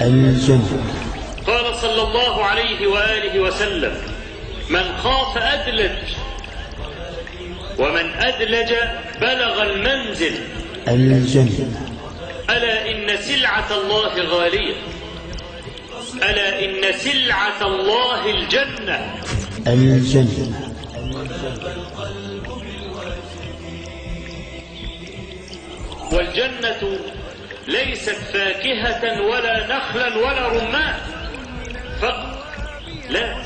الجنة. قال صلى الله عليه وآله وسلم: من خاف أدلج، ومن أدلج بلغ المنزل. الجنة. ألا إن سلعة الله غالية، ألا إن سلعة الله الجنة. الجنة. والجنة ليست فاكهة ولا نخلا ولا رمان فقط، لا،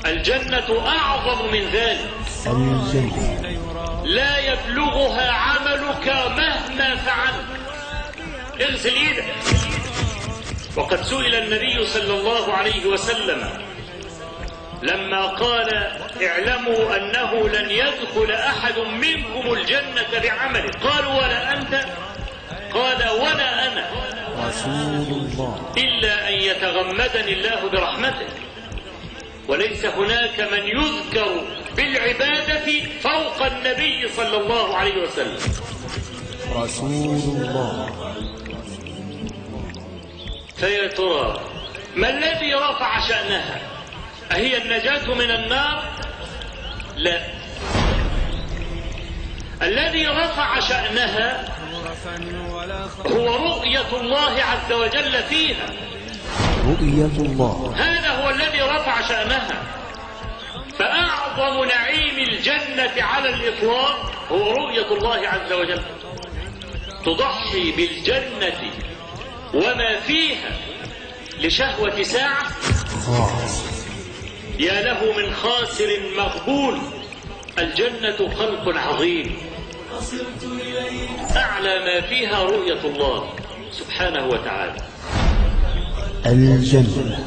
الجنة أعظم من ذلك. الجنة لا يبلغها عملك مهما فعلت. اغسل ايدك. وقد سئل النبي صلى الله عليه وسلم لما قال: اعلموا أنه لن يدخل أحد منكم الجنة بعمله. قالوا: ولا أنت؟ قال: ولا أنا، رسول الله، إلا أن يتغمدني الله برحمته. وليس هناك من يذكر بالعبادة فوق النبي صلى الله عليه وسلم. رسول الله. فيا ترى ما الذي رفع شأنها؟ أهي النجاة من النار؟ لا، الذي رفع شأنها هو رؤية الله عز وجل فيها. رؤية الله، هذا هو الذي رفع شأنها. فأعظم نعيم الجنة على الإطلاق هو رؤية الله عز وجل. تضحي بالجنة وما فيها لشهوة ساعة؟ يا له من خاسر مغبون. الجنة خلق عظيم، أعلى ما فيها رؤية الله سبحانه وتعالى. الجنة.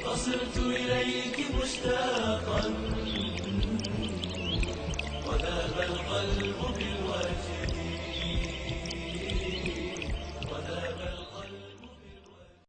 فصرت إليك مشتاقا وذاب القلب